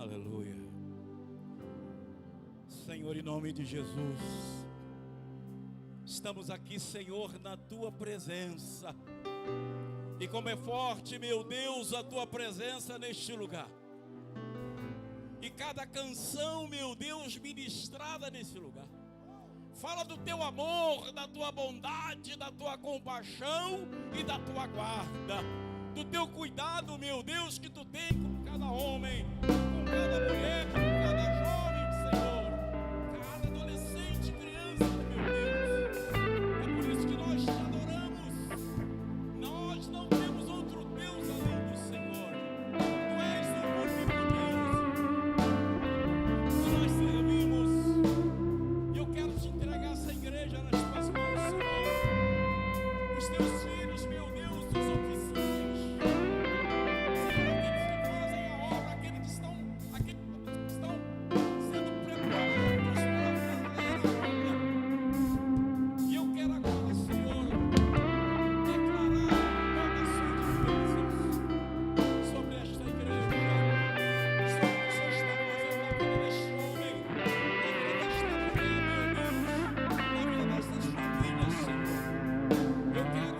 Aleluia. Senhor, em nome de Jesus, estamos aqui, Senhor, na Tua presença. E como é forte, meu Deus, a Tua presença neste lugar. E cada canção, meu Deus, ministrada nesse lugar, fala do Teu amor, da Tua bondade, da Tua compaixão e da Tua guarda. Do Teu cuidado, meu Deus, que Tu tem com cada homem, com cada mulher, com cada jovem, Senhor, cada adolescente, criança, meu Deus. É por isso que nós Te adoramos. Nós não temos outro Deus além do Senhor. Tu és o único Deus que nós servimos. E eu quero Te entregar essa igreja nas Tuas mãos, Senhor. Os Teus filhos, meu Deus, dos oficiais. Eu quero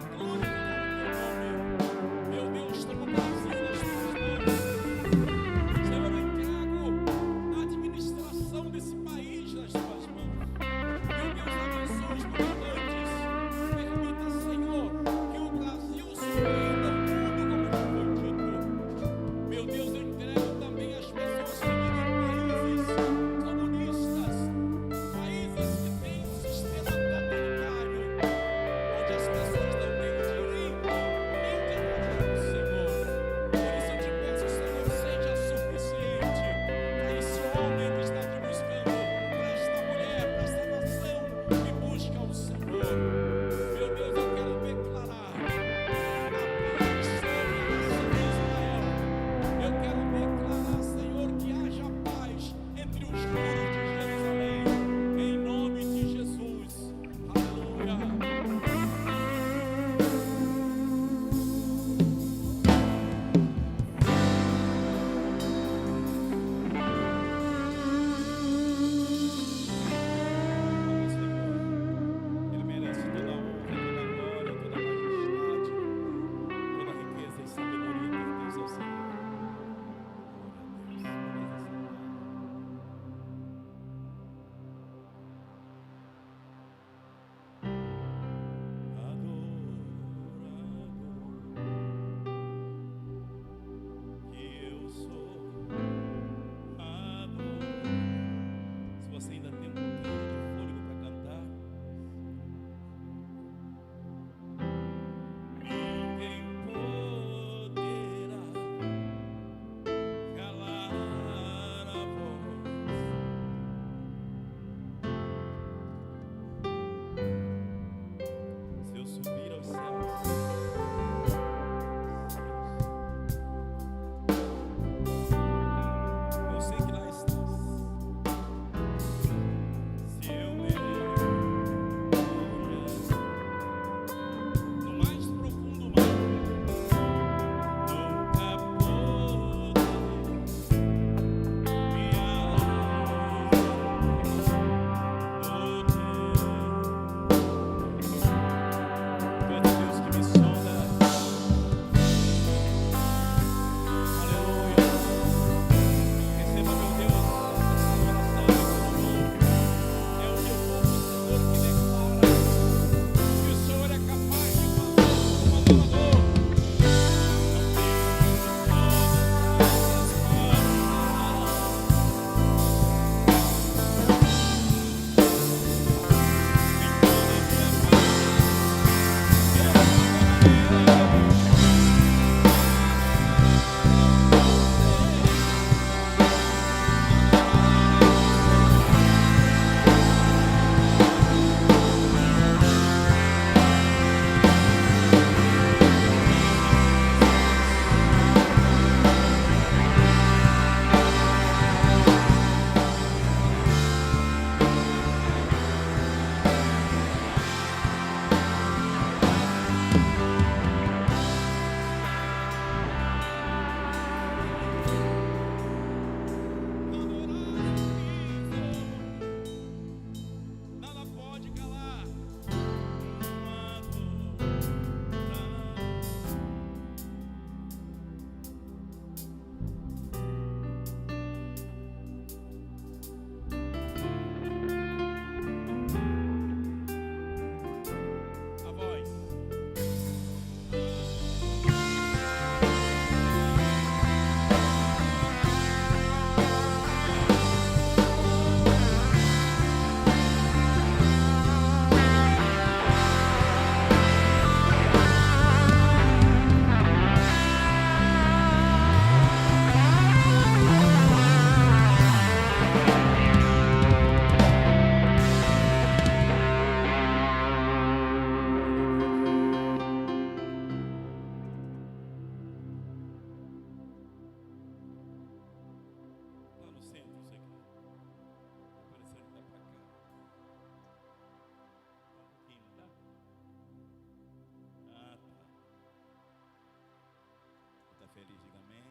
feliz, diga amém.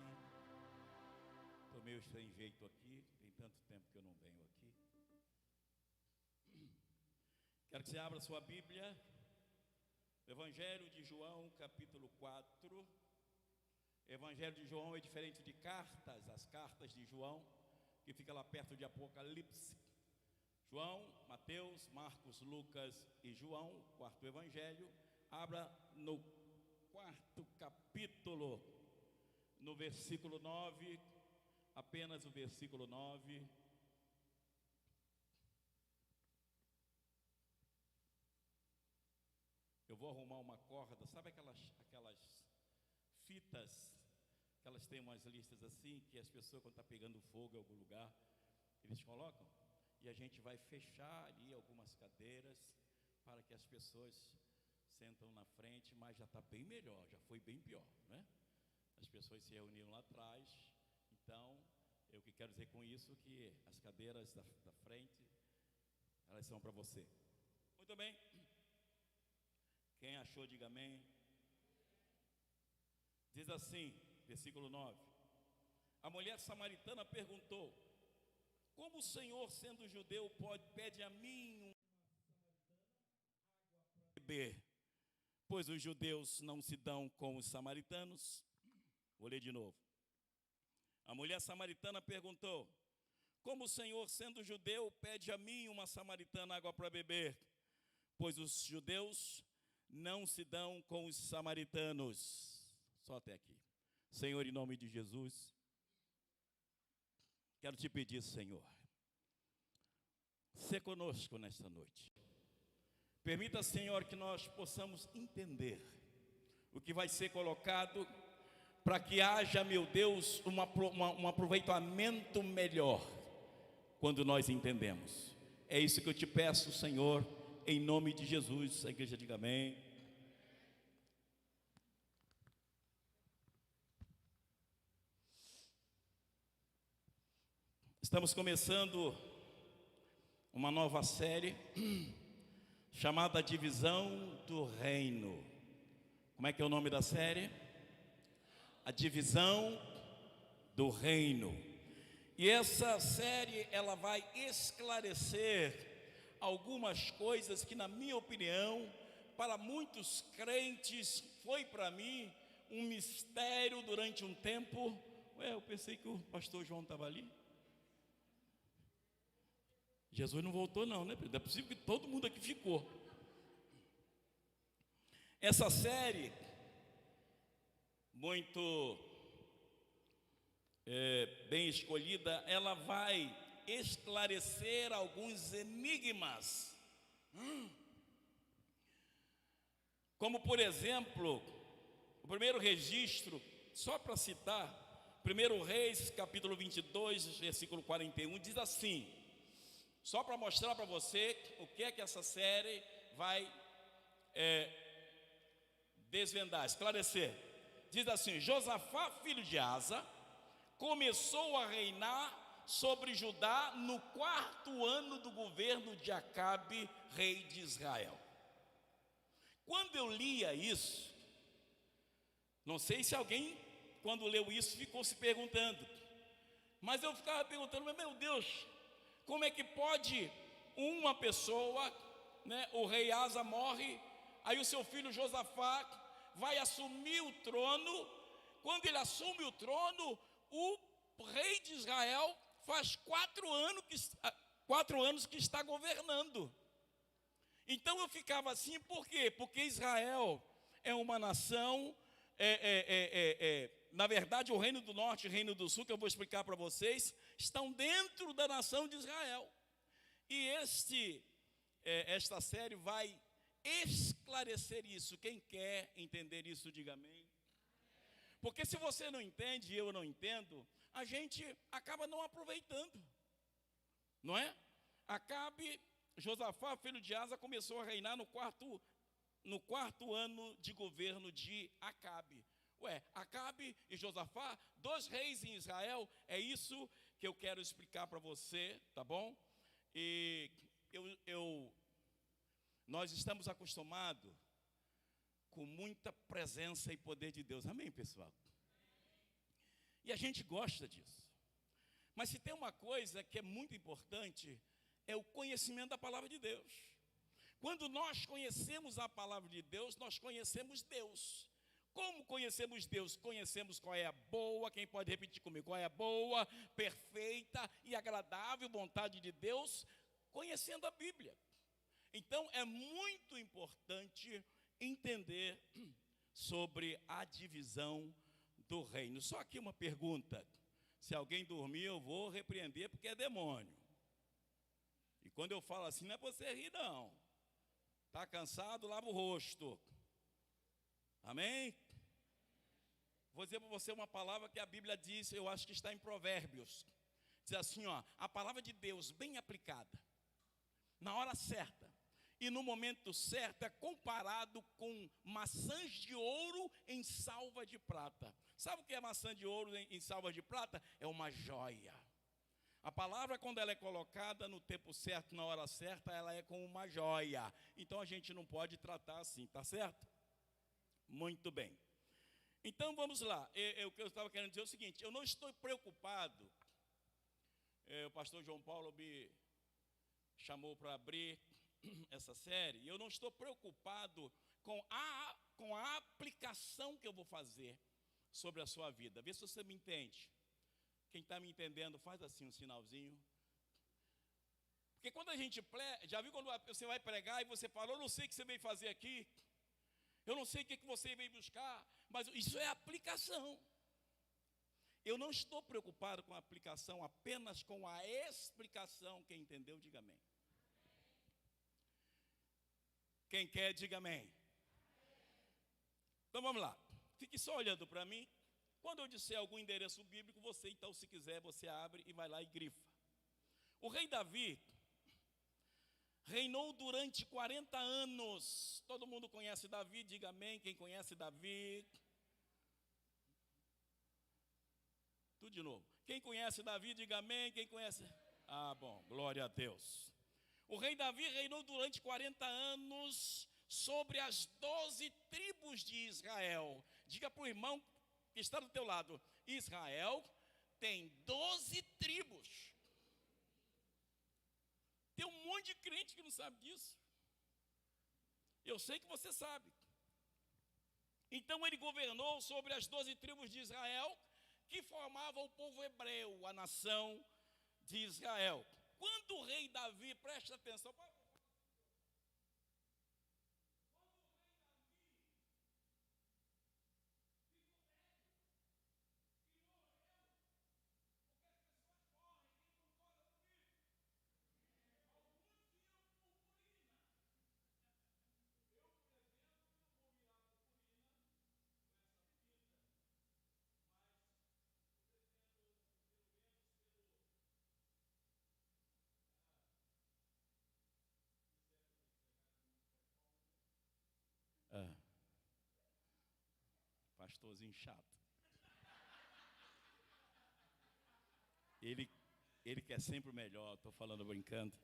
Estou meio sem jeito aqui, tem tanto tempo que eu não venho aqui. Quero que você abra sua Bíblia, Evangelho de João, capítulo 4. Evangelho de João é diferente de cartas, as cartas de João, que fica lá perto de Apocalipse. João, Mateus, Marcos, Lucas e João, quarto evangelho. Abra no quarto capítulo, no versículo 9, apenas o versículo 9. Eu vou arrumar uma corda, sabe aquelas fitas, que elas têm umas listas assim, que as pessoas quando estão pegando fogo em algum lugar, eles colocam, e a gente vai fechar ali algumas cadeiras, para que as pessoas sentam na frente, mas já está bem melhor, já foi bem pior, né? As pessoas se reuniram lá atrás, então, eu que quero dizer com isso, que as cadeiras da frente, elas são para você. Muito bem, quem achou, diga amém. Diz assim, versículo 9: a mulher samaritana perguntou: como o Senhor, sendo judeu, pede a mim beber, pois os judeus não se dão com os samaritanos? Vou ler de novo. A mulher samaritana perguntou: como o Senhor, sendo judeu, pede a mim, uma samaritana, água para beber, pois os judeus não se dão com os samaritanos? Só até aqui. Senhor, em nome de Jesus, quero te pedir, Senhor, se conosco nesta noite. Permita, Senhor, que nós possamos entender o que vai ser colocado, para que haja, meu Deus, um aproveitamento melhor quando nós entendemos. É isso que eu te peço, Senhor, em nome de Jesus. A igreja diga amém. Estamos começando uma nova série chamada Divisão do Reino. Como é que é o nome da série? A Divisão do Reino. E essa série, ela vai esclarecer algumas coisas que, na minha opinião, para muitos crentes, foi para mim um mistério durante um tempo. Eu pensei que o pastor João estava ali. Jesus não voltou não, né? É possível que todo mundo aqui ficou. Essa série, muito bem escolhida, ela vai esclarecer alguns enigmas. Como, por exemplo, o primeiro registro, só para citar, 1 Reis, capítulo 22, versículo 41, diz assim, só para mostrar para você o que é que essa série vai desvendar, esclarecer. Diz assim: Josafá, filho de Asa, começou a reinar sobre Judá no 4º ano do governo de Acabe, rei de Israel. Quando eu lia isso, não sei se alguém, quando leu isso, ficou se perguntando, mas eu ficava perguntando, meu Deus, como é que pode uma pessoa, né, o rei Asa morre, aí o seu filho Josafá vai assumir o trono. Quando ele assume o trono, o rei de Israel faz 4 anos que está governando. Então eu ficava assim, por quê? Porque Israel é uma nação, na verdade o reino do norte e o reino do sul, que eu vou explicar para vocês, estão dentro da nação de Israel. E esta série vai esclarecer isso. Quem quer entender isso, diga amém. Porque se você não entende e eu não entendo, a gente acaba não aproveitando, não é? Josafá, filho de Asa, começou a reinar no quarto ano de governo de Acabe. Acabe e Josafá, 2 reis em Israel. É isso que eu quero explicar para você, tá bom? E nós estamos acostumados com muita presença e poder de Deus. Amém, pessoal? E a gente gosta disso. Mas se tem uma coisa que é muito importante, é o conhecimento da palavra de Deus. Quando nós conhecemos a palavra de Deus, nós conhecemos Deus. Como conhecemos Deus? Conhecemos qual é a boa, quem pode repetir comigo? Qual é a boa, perfeita e agradável vontade de Deus? Conhecendo a Bíblia. Então é muito importante entender sobre a divisão do reino. Só aqui uma pergunta. Se alguém dormir, eu vou repreender porque é demônio. E quando eu falo assim, não é para você rir, não. Está cansado, lava o rosto. Amém? Vou dizer para você uma palavra que a Bíblia diz, eu acho que está em Provérbios. Diz assim, ó, a palavra de Deus bem aplicada, na hora certa e no momento certo, é comparado com maçãs de ouro em salva de prata. Sabe o que é maçã de ouro em salva de prata? É uma joia. A palavra, quando ela é colocada no tempo certo, na hora certa, ela é como uma joia. Então a gente não pode tratar assim, tá certo? Muito bem. Então vamos lá. O que eu estava querendo dizer é o seguinte: eu não estou preocupado. O pastor João Paulo me chamou para abrir essa série. E eu não estou preocupado com a aplicação que eu vou fazer sobre a sua vida. Vê se você me entende. Quem está me entendendo, faz assim um sinalzinho. Porque quando a gente já viu quando você vai pregar e você fala, eu não sei o que você veio fazer aqui, eu não sei o que você veio buscar, mas isso é aplicação. Eu não estou preocupado com a aplicação, apenas com a explicação. Quem entendeu, diga amém. Quem quer, diga amém. Então vamos lá, fique só olhando para mim. Quando eu disser algum endereço bíblico, você então, se quiser, você abre e vai lá e grifa. O rei Davi reinou durante 40 anos. Todo mundo conhece Davi, diga amém. Quem conhece Davi? Tudo de novo. Quem conhece Davi, diga amém. Quem conhece? Ah, bom, glória a Deus. O rei Davi reinou durante 40 anos sobre as 12 tribos de Israel. Diga para o irmão que está do teu lado, Israel tem 12 tribos. Tem um monte de crente que não sabe disso. Eu sei que você sabe. Então ele governou sobre as 12 tribos de Israel, que formavam o povo hebreu, a nação de Israel. Quando o rei Davi, presta atenção, pastorzinho chato. Ele quer sempre o melhor, estou falando brincando.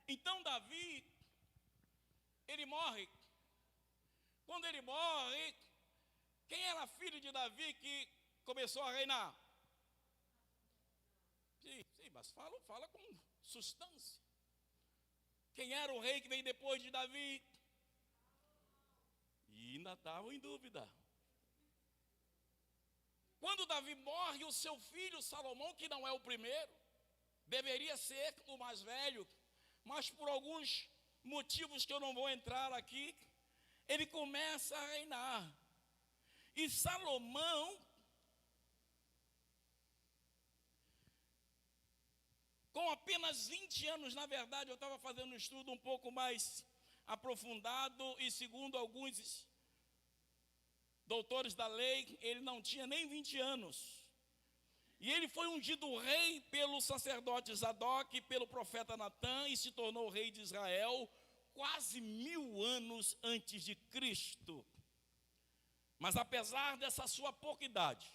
Então Davi, ele morre. Quando ele morre, quem era filho de Davi que começou a reinar? Sim, mas fala com substância. Quem era o rei que veio depois de Davi? E ainda estavam em dúvida. Quando Davi morre, o seu filho Salomão, que não é o primeiro, deveria ser o mais velho, mas por alguns motivos que eu não vou entrar aqui, ele começa a reinar. E Salomão, com apenas 20 anos, na verdade, eu estava fazendo um estudo um pouco mais aprofundado, e segundo alguns doutores da lei, ele não tinha nem 20 anos. E ele foi ungido rei pelo sacerdote Zadok e pelo profeta Natã, e se tornou rei de Israel quase 1000 anos antes de Cristo. Mas apesar dessa sua pouca idade,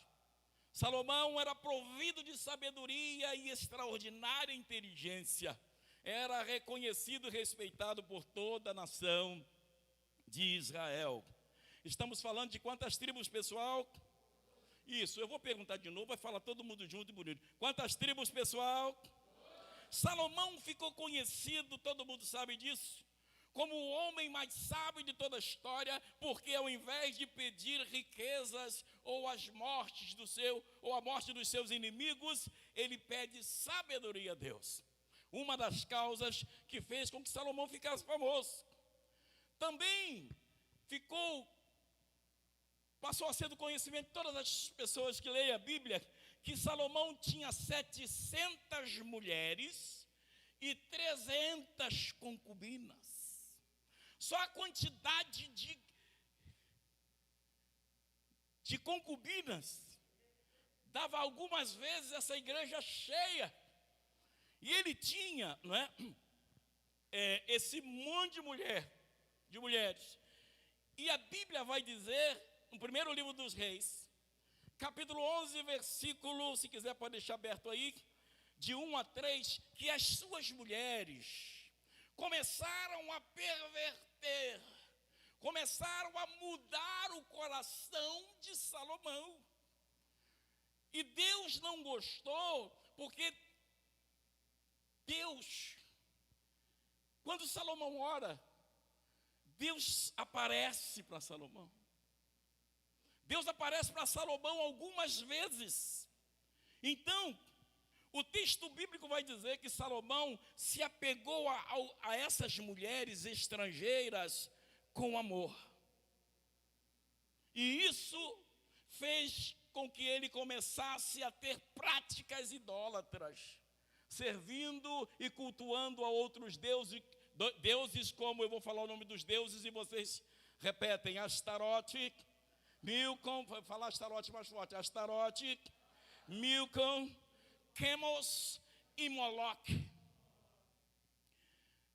Salomão era provido de sabedoria e extraordinária inteligência. Era reconhecido e respeitado por toda a nação de Israel. Estamos falando de quantas tribos, pessoal? Isso, eu vou perguntar de novo, vai falar todo mundo junto e bonito. Quantas tribos, pessoal? Salomão ficou conhecido, todo mundo sabe disso, como o homem mais sábio de toda a história, porque ao invés de pedir riquezas ou a morte dos seus inimigos, ele pede sabedoria a Deus. Uma das causas que fez com que Salomão ficasse famoso. Também passou a ser do conhecimento de todas as pessoas que leem a Bíblia, que Salomão tinha 700 mulheres e 300 concubinas. Só a quantidade de concubinas dava algumas vezes essa igreja cheia. E ele tinha, não é, esse monte de mulheres. E a Bíblia vai dizer, no primeiro livro dos Reis, capítulo 11, versículo, se quiser pode deixar aberto aí, de 1 a 3, que as suas mulheres começaram a perverter, começaram a mudar o coração de Salomão. E Deus não gostou, porque Deus, quando Salomão ora, Deus aparece para Salomão. Deus aparece para Salomão algumas vezes. Então, o texto bíblico vai dizer que Salomão se apegou a essas mulheres estrangeiras com amor. E isso fez com que ele começasse a ter práticas idólatras, servindo e cultuando a outros deuses como, eu vou falar o nome dos deuses e vocês repetem: Astarote, Milcom, vou falar Astarote mais forte, Astarote, Milcom, Quemos e Moloque.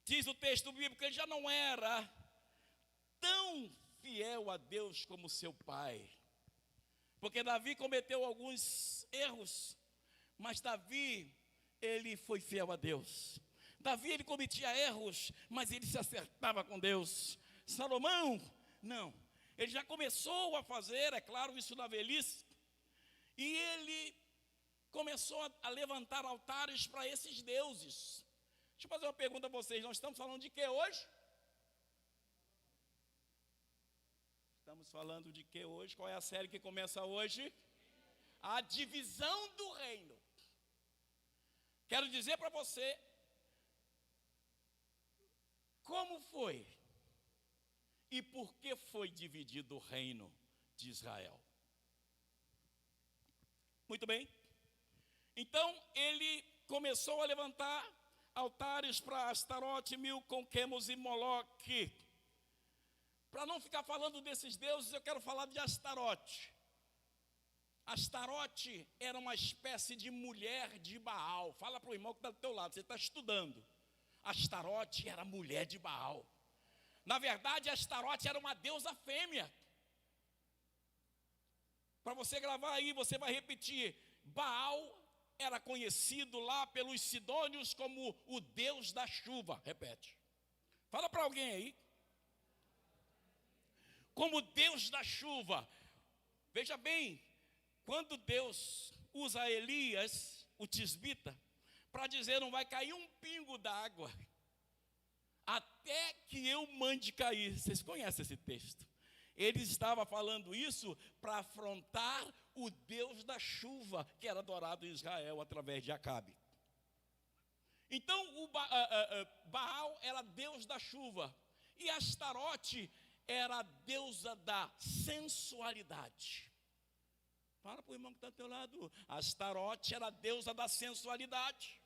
Diz o texto bíblico que ele já não era tão fiel a Deus como seu pai, porque Davi cometeu alguns erros, mas Davi, ele foi fiel a Deus. Davi, ele cometia erros, mas ele se acertava com Deus. Salomão, não. Ele já começou a fazer, é claro, isso na velhice, e ele começou a levantar altares para esses deuses. Deixa eu fazer uma pergunta a vocês, nós estamos falando de que hoje? Estamos falando de que hoje? Qual é a série que começa hoje? A divisão do reino. Quero dizer para você como foi e por que foi dividido o reino de Israel. Muito bem. Então, ele começou a levantar altares para Astarote, Milcom, Quemos e Moloque. Para não ficar falando desses deuses, eu quero falar de Astarote. Astarote era uma espécie de mulher de Baal. Fala para o irmão que está do teu lado, você está estudando. Astarote era mulher de Baal. Na verdade, Astarote era uma deusa fêmea. Para você gravar aí, você vai repetir: Baal era conhecido lá pelos sidônios como o Deus da chuva. Repete. Fala para alguém aí. Como Deus da chuva. Veja bem, quando Deus usa Elias, o tisbita, para dizer: não vai cair um pingo d'água até que eu mande cair. Vocês conhecem esse texto? Ele estava falando isso para afrontar o Deus da chuva, que era adorado em Israel através de Acabe. Então, Baal era Deus da chuva, e Astarote era a deusa da sensualidade. Fala para o irmão que está do teu lado: Astarote era a deusa da sensualidade.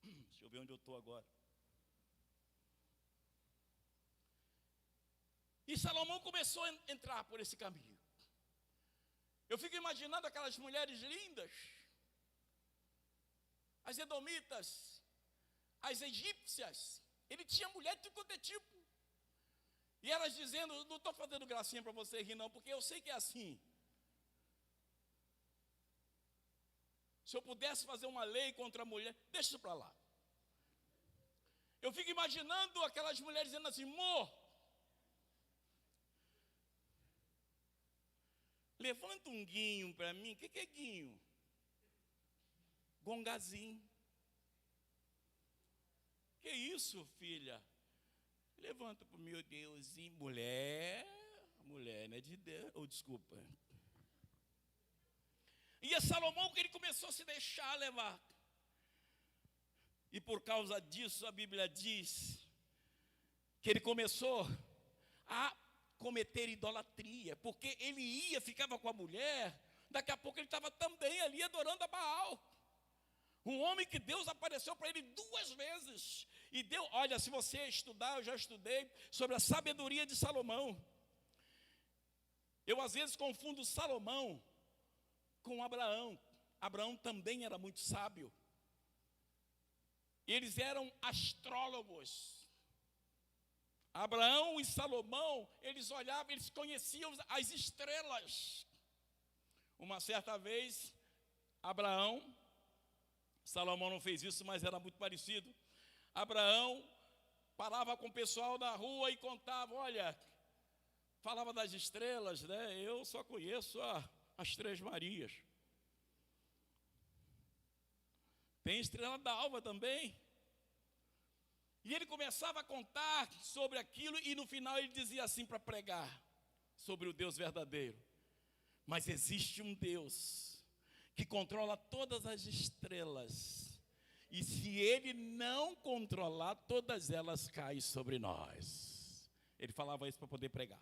Deixa eu ver onde eu estou agora. E Salomão começou a entrar por esse caminho. Eu fico imaginando aquelas mulheres lindas, as edomitas, as egípcias. Ele tinha mulher de tudo quanto é tipo. E elas dizendo: não estou fazendo gracinha para você rir não, porque eu sei que é assim. Se eu pudesse fazer uma lei contra a mulher, deixa isso para lá. Eu fico imaginando aquelas mulheres dizendo assim: amor, levanta um guinho para mim. O que é guinho? Gongazinho. Que isso, filha? Levanta para o meu Deus, e mulher não é de Deus, desculpa. E é Salomão que ele começou a se deixar levar. E por causa disso a Bíblia diz que ele começou a cometer idolatria, porque ele ficava com a mulher, daqui a pouco ele estava também ali adorando a Baal. Um homem que Deus apareceu para ele 2 vezes. E deu, olha, se você estudar, eu já estudei sobre a sabedoria de Salomão. Eu às vezes confundo Salomão com Abraão. Abraão também era muito sábio. Eles eram astrólogos. Abraão e Salomão, eles olhavam, eles conheciam as estrelas. Uma certa vez, Salomão não fez isso, mas era muito parecido. Abraão parava com o pessoal da rua e contava, olha, falava das estrelas, né? Eu só conheço as 3 Marias. Tem estrela d'alva também. E ele começava a contar sobre aquilo e no final ele dizia assim para pregar sobre o Deus verdadeiro. Mas existe um Deus que controla todas as estrelas. E se ele não controlar, todas elas caem sobre nós. Ele falava isso para poder pregar.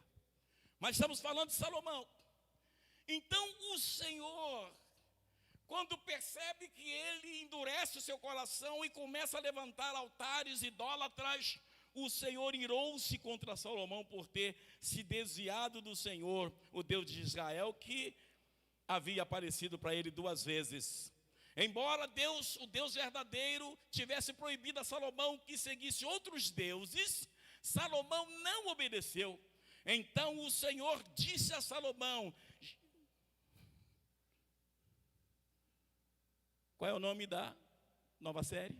Mas estamos falando de Salomão. Então o Senhor, quando percebe que ele endurece o seu coração e começa a levantar altares idólatras, o Senhor irou-se contra Salomão por ter se desviado do Senhor, o Deus de Israel, que havia aparecido para ele 2 vezes. Embora Deus, o Deus verdadeiro, tivesse proibido a Salomão que seguisse outros deuses, Salomão não obedeceu. Então o Senhor disse a Salomão: qual é o nome da nova série?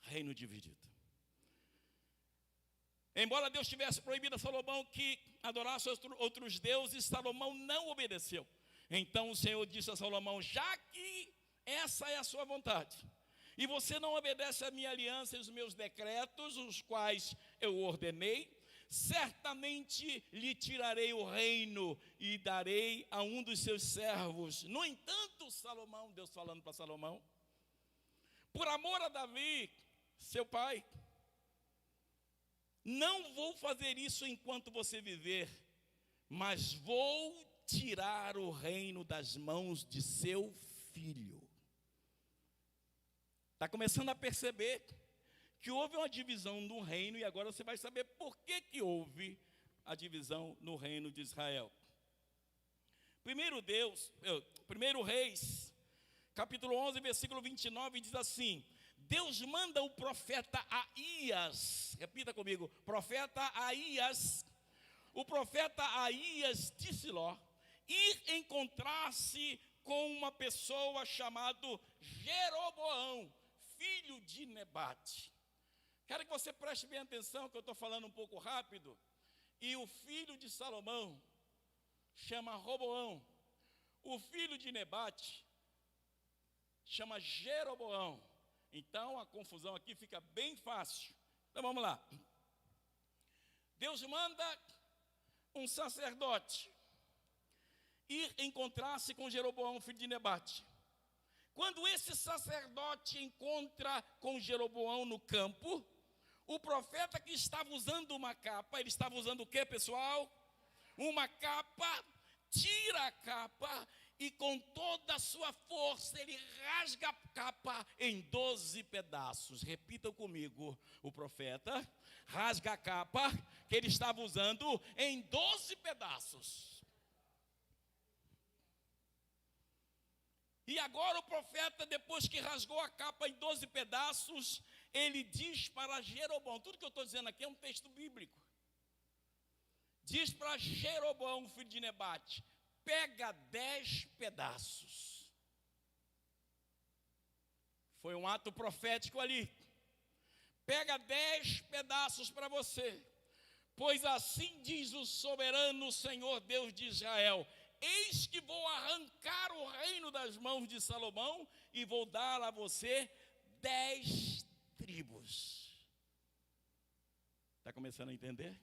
Reino Dividido. Embora Deus tivesse proibido a Salomão que adorasse outros deuses, Salomão não obedeceu. Então o Senhor disse a Salomão: já que essa é a sua vontade, e você não obedece a minha aliança e os meus decretos, os quais eu ordenei, certamente lhe tirarei o reino e darei a um dos seus servos. No entanto, Salomão, Deus falando para Salomão, por amor a Davi, seu pai, não vou fazer isso enquanto você viver, mas vou tirar o reino das mãos de seu filho. Está começando a perceber que houve uma divisão no reino, e agora você vai saber por que houve a divisão no reino de Israel. 1 Reis, capítulo 11, versículo 29, diz assim: Deus manda o profeta Aías, repita comigo, profeta Aías, o profeta Aías de Siló, ir encontrar-se com uma pessoa chamada Jeroboão, filho de Nebate. Quero que você preste bem atenção, que eu estou falando um pouco rápido. E o filho de Salomão chama Roboão. O filho de Nebate chama Jeroboão. Então a confusão aqui fica bem fácil. Então vamos lá. Deus manda um sacerdote ir encontrar-se com Jeroboão, filho de Nebate. Quando esse sacerdote encontra com Jeroboão no campo, o profeta que estava usando uma capa, ele estava usando o que, pessoal? Uma capa, tira a capa e com toda a sua força ele rasga a capa em 12 pedaços. Repitam comigo, o profeta rasga a capa que ele estava usando em 12 pedaços. E agora o profeta, depois que rasgou a capa em 12 pedaços, ele diz para Jeroboão, tudo que eu estou dizendo aqui é um texto bíblico. Diz para Jeroboão, filho de Nebate, pega 10 pedaços. Foi um ato profético ali. Pega 10 pedaços para você. Pois assim diz o soberano Senhor Deus de Israel: eis que vou arrancar o reino das mãos de Salomão e vou dar a você 10 tribos. Está começando a entender?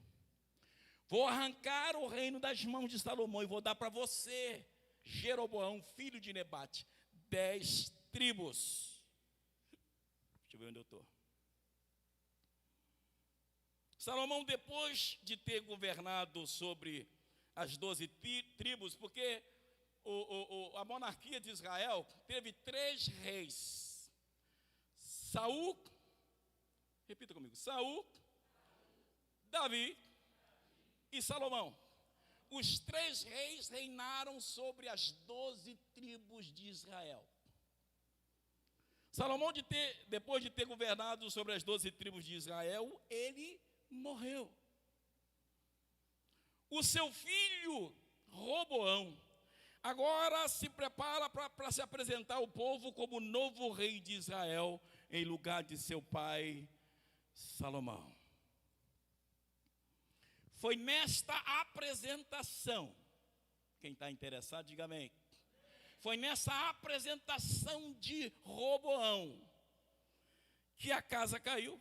Vou arrancar o reino das mãos de Salomão e vou dar para você, Jeroboão, filho de Nebate, 10 tribos. Deixa eu ver onde eu estou. Salomão, depois de ter governado sobre as 12 tribos, porque a monarquia de Israel teve 3 reis. Saul, repita comigo, Saul, Davi e Salomão. Os 3 reis reinaram sobre as 12 tribos de Israel. Salomão, depois de ter governado sobre as 12 tribos de Israel, ele morreu. O seu filho Roboão agora se prepara para se apresentar ao povo como novo rei de Israel, em lugar de seu pai Salomão. Foi nesta apresentação, quem está interessado, diga amém. Foi nessa apresentação de Roboão que a casa caiu,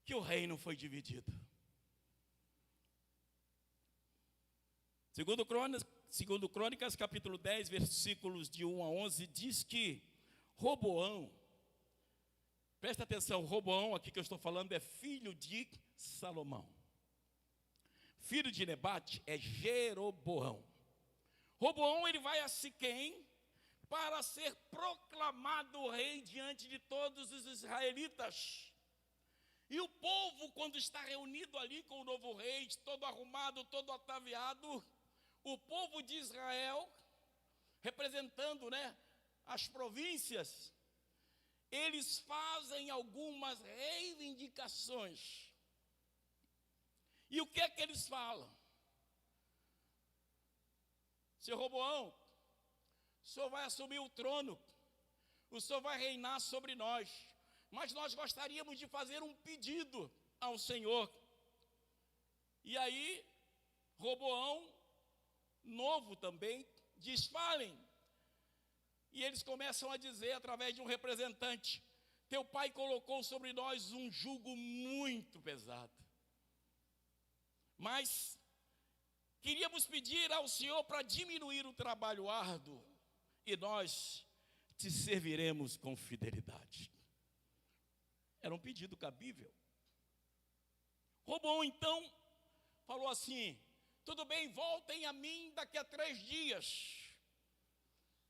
que o reino foi dividido. Segundo Crônicas, capítulo 10, versículos de 1 a 11, diz que Roboão, presta atenção, Roboão, aqui que eu estou falando, é filho de Salomão. Filho de Nebate é Jeroboão. Roboão, ele vai a Siquém para ser proclamado rei diante de todos os israelitas. E o povo, quando está reunido ali com o novo rei, todo arrumado, todo ataviado, o povo de Israel, representando, as províncias, eles fazem algumas reivindicações. E o que é que eles falam? Seu Roboão, o senhor vai assumir o trono, o senhor vai reinar sobre nós, mas nós gostaríamos de fazer um pedido ao Senhor. E aí, Roboão, novo também, diz: falem. E eles começam a dizer, através de um representante: teu pai colocou sobre nós um jugo muito pesado. Mas queríamos pedir ao Senhor para diminuir o trabalho árduo, e nós te serviremos com fidelidade. Era um pedido cabível. Roboão então falou assim: tudo bem, voltem a mim daqui a 3 dias.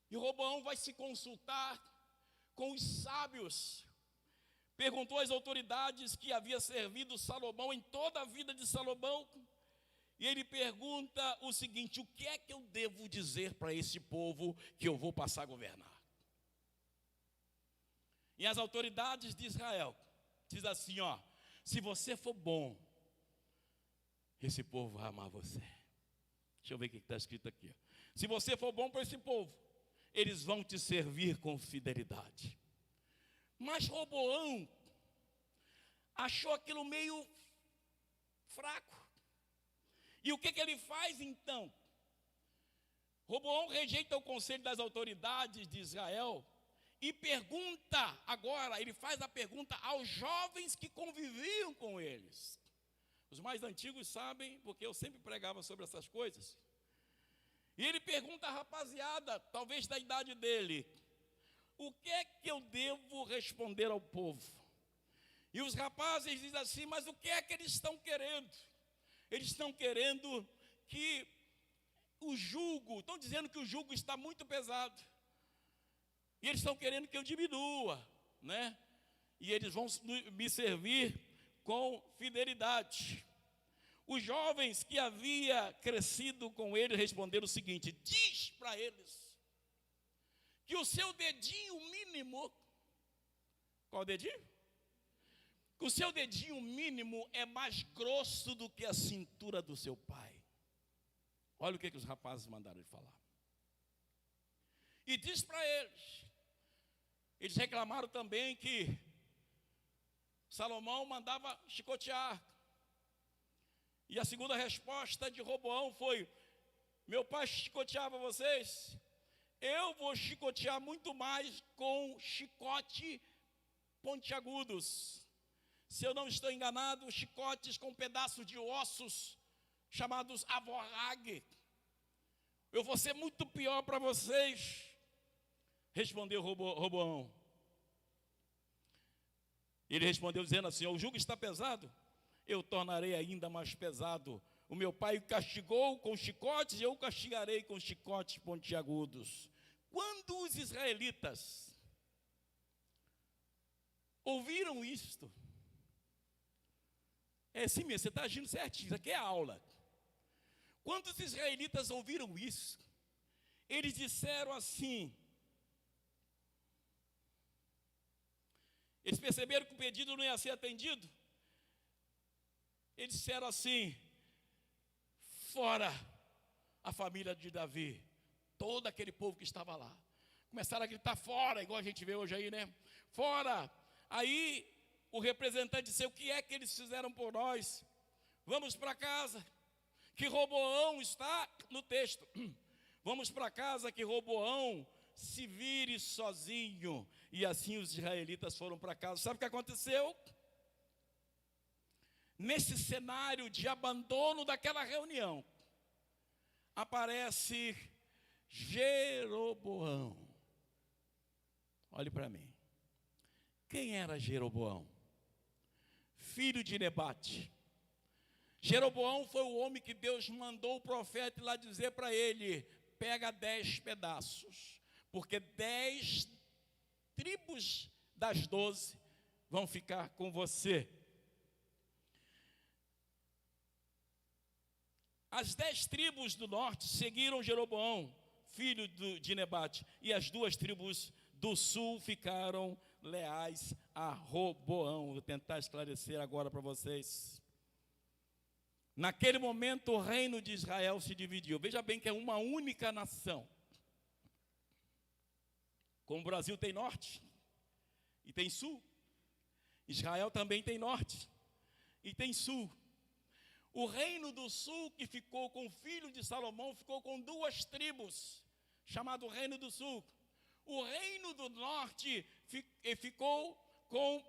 E Roboão vai se consultar com os sábios. Perguntou às autoridades que havia servido Salomão em toda a vida de Salomão. E ele pergunta o seguinte: o que é que eu devo dizer para esse povo que eu vou passar a governar? E as autoridades de Israel diz assim: se você for bom, esse povo vai amar você. Deixa eu ver o que está escrito aqui. Se você for bom para esse povo, eles vão te servir com fidelidade. Mas Roboão achou aquilo meio fraco. E o que ele faz então? Roboão rejeita o conselho das autoridades de Israel e pergunta agora, ele faz a pergunta aos jovens que conviviam com eles. Os mais antigos sabem, porque eu sempre pregava sobre essas coisas. E ele pergunta à rapaziada, talvez da idade dele: o que é que eu devo responder ao povo? E os rapazes dizem assim: mas o que é que eles estão querendo? Eles estão querendo que o jugo, estão dizendo que o jugo está muito pesado. E eles estão querendo que eu diminua, E eles vão me servir com fidelidade. Os jovens que havia crescido com ele responderam o seguinte: diz para eles que o seu dedinho mínimo, qual dedinho? Que o seu dedinho mínimo é mais grosso do que a cintura do seu pai. Olha o que os rapazes mandaram ele falar. E diz para eles reclamaram também que Salomão mandava chicotear. E a segunda resposta de Roboão foi: meu pai chicoteava vocês, eu vou chicotear muito mais com chicote pontiagudos. Se eu não estou enganado, chicotes com pedaços de ossos, chamados avorrague. Eu vou ser muito pior para vocês. Respondeu Roboão. Ele respondeu dizendo assim: o jugo está pesado, eu tornarei ainda mais pesado. O meu pai o castigou com chicotes, eu o castigarei com chicotes pontiagudos. Quando os israelitas ouviram isto, sim mesmo, você está agindo certinho, isso aqui é aula. Quando os israelitas ouviram isso, eles disseram assim, eles perceberam que o pedido não ia ser atendido, eles disseram assim: fora a família de Davi, todo aquele povo que estava lá. Começaram a gritar fora, igual a gente vê hoje aí, né? Fora! Aí o representante disse: o que é que eles fizeram por nós? Vamos para casa, que Roboão está no texto. Vamos para casa, que Roboão se vire sozinho. E assim os israelitas foram para casa. Sabe o que aconteceu? Nesse cenário de abandono daquela reunião, aparece Jeroboão. Olhe para mim. Quem era Jeroboão? Filho de Nebate. Jeroboão foi o homem que Deus mandou o profeta ir lá dizer para ele: pega 10 pedaços, porque 10 tribos das 12 vão ficar com você. As 10 tribos do norte seguiram Jeroboão, filho de Nebate, e as 2 tribos do sul ficaram leais a Roboão. Vou tentar esclarecer agora para vocês. Naquele momento o reino de Israel se dividiu. Veja bem que é uma única nação. Como o Brasil tem norte e tem sul, Israel também tem norte e tem sul. O reino do sul, que ficou com o filho de Salomão, ficou com 2 tribos, chamado Reino do Sul. O reino do norte ficou com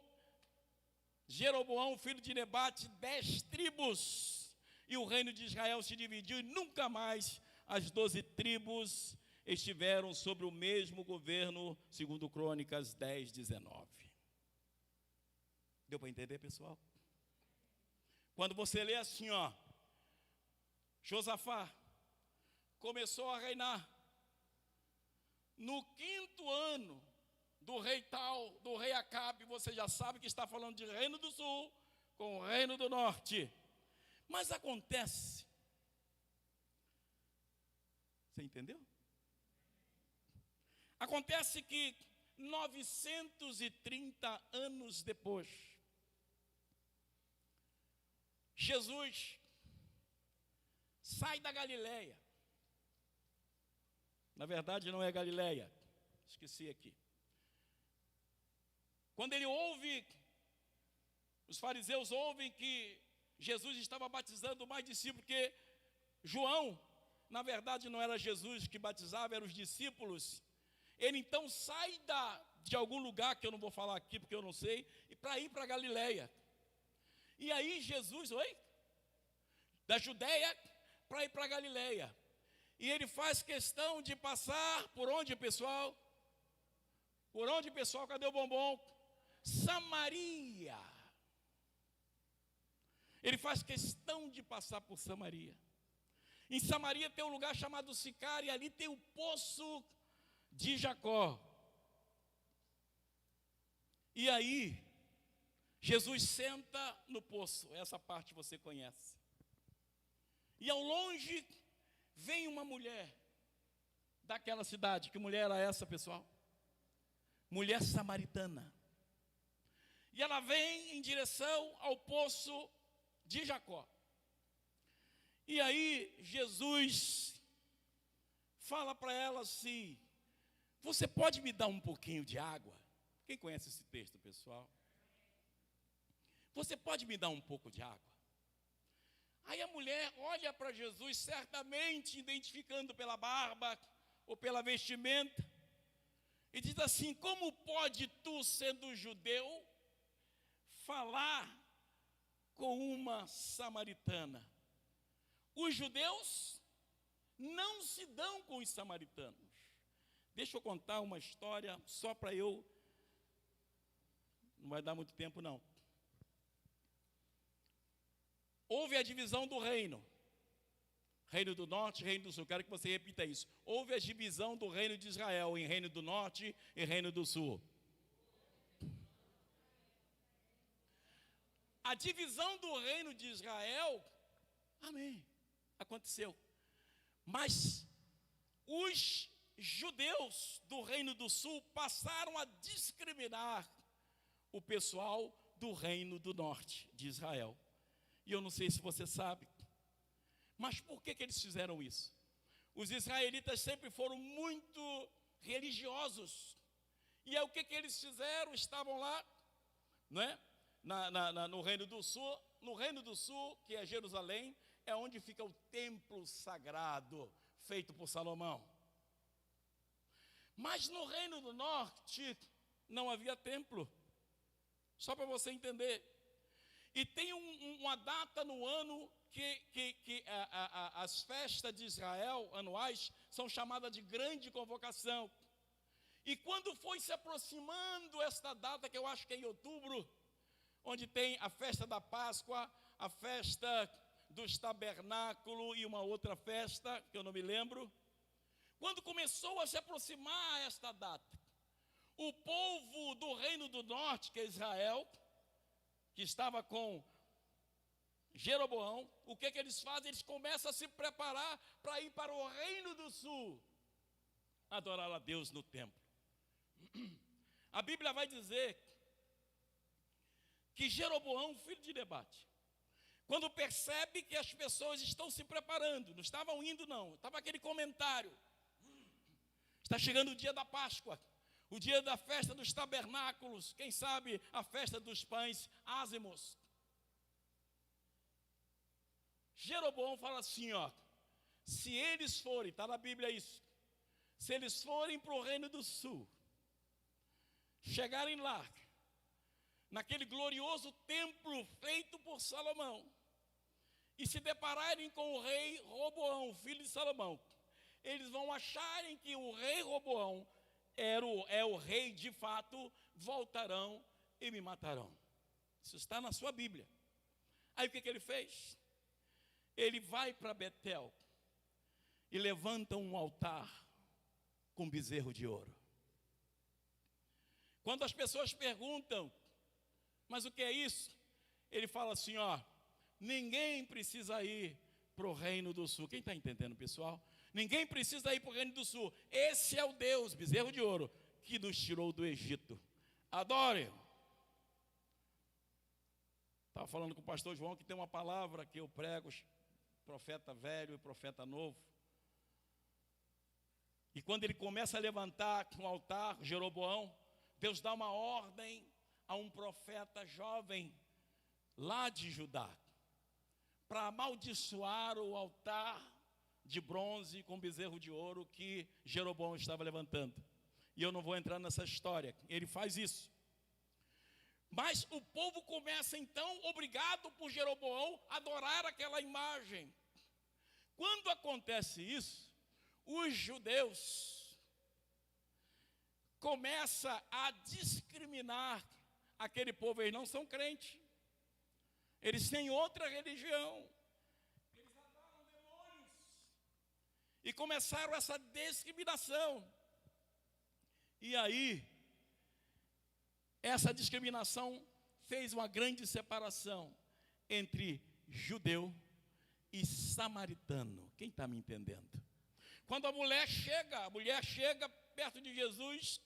Jeroboão, filho de Nebate, 10 tribos. E o reino de Israel se dividiu e nunca mais as 12 tribos estiveram sobre o mesmo governo, segundo Crônicas 10, 19. Deu para entender, pessoal? Quando você lê assim, Josafá começou a reinar no 5º ano do rei Acabe, você já sabe que está falando de reino do sul com o reino do norte. Mas acontece, você entendeu? Acontece que 930 anos depois, Jesus sai da Galileia. Na verdade não é Galileia, esqueci aqui. Quando ele ouve, os fariseus ouvem que Jesus estava batizando mais discípulos, porque João, na verdade não era Jesus que batizava, eram os discípulos. Ele então sai de algum lugar, que eu não vou falar aqui porque eu não sei, e para ir para Galileia. E aí Jesus, da Judéia para ir para Galileia. E ele faz questão de passar por onde, pessoal? Por onde, pessoal? Cadê o bombom? Samaria. Ele faz questão de passar por Samaria. Em Samaria tem um lugar chamado Sicar, e ali tem o poço de Jacó. E aí, Jesus senta no poço, essa parte você conhece. E ao longe vem uma mulher daquela cidade. Que mulher era essa, pessoal? Mulher samaritana. E ela vem em direção ao poço de Jacó. E aí Jesus fala para ela assim: você pode me dar um pouquinho de água? Quem conhece esse texto, pessoal? Você pode me dar um pouco de água? Aí a mulher olha para Jesus, certamente identificando pela barba ou pela vestimenta, e diz assim: como pode tu, sendo judeu, falar com uma samaritana? Os judeus não se dão com os samaritanos. Deixa eu contar uma história só para eu... Não vai dar muito tempo, não. Houve a divisão do reino. Reino do Norte, Reino do Sul. Quero que você repita isso. Houve a divisão do reino de Israel em Reino do Norte e Reino do Sul. A divisão do reino de Israel, amém, aconteceu. Mas os judeus do Reino do Sul passaram a discriminar o pessoal do Reino do Norte de Israel. E eu não sei se você sabe, mas por que eles fizeram isso? Os israelitas sempre foram muito religiosos. E aí o que eles fizeram? Estavam lá, né, no Reino do Sul. No Reino do Sul, que é Jerusalém, é onde fica o templo sagrado, feito por Salomão. Mas no Reino do Norte, não havia templo. Só para você entender. E tem uma data no ano que as festas de Israel anuais são chamadas de grande convocação. E quando foi se aproximando esta data, que eu acho que é em outubro, onde tem a festa da Páscoa, a festa dos tabernáculos e uma outra festa, que eu não me lembro. Quando começou a se aproximar esta data, o povo do Reino do Norte, que é Israel, que estava com Jeroboão, o que eles fazem? Eles começam a se preparar para ir para o Reino do Sul, adorar a Deus no templo. A Bíblia vai dizer que Jeroboão, filho de Nebate, quando percebe que as pessoas estão se preparando, não estavam indo não, estava aquele comentário: está chegando o dia da Páscoa, o dia da festa dos tabernáculos, quem sabe a festa dos pães ázimos. Jeroboão fala assim, ó: se eles forem, está na Bíblia isso, se eles forem para o Reino do Sul, chegarem lá, naquele glorioso templo feito por Salomão, e se depararem com o rei Roboão, filho de Salomão, eles vão acharem que o rei Roboão é o rei de fato, voltarão e me matarão. Isso está na sua Bíblia. Aí o que ele fez? Ele vai para Betel e levanta um altar com bezerro de ouro. Quando as pessoas perguntam: mas o que é isso? Ele fala assim, ó: ninguém precisa ir para o Reino do Sul. Quem está entendendo, pessoal? Ninguém precisa ir para o Reino do Sul. Esse é o Deus, bezerro de ouro, que nos tirou do Egito. Adore. Estava falando com o pastor João que tem uma palavra que eu prego, profeta velho e profeta novo. E quando ele começa a levantar um altar, Jeroboão, Deus dá uma ordem a um profeta jovem lá de Judá, para amaldiçoar o altar de bronze com bezerro de ouro que Jeroboão estava levantando. E eu não vou entrar nessa história, ele faz isso. Mas o povo começa então, obrigado por Jeroboão, a adorar aquela imagem. Quando acontece isso, os judeus começam a discriminar aquele povo. Eles não são crentes, eles têm outra religião, eles adoram demônios, e começaram essa discriminação. E aí, essa discriminação fez uma grande separação entre judeu e samaritano. Quem está me entendendo? Quando a mulher chega perto de Jesus,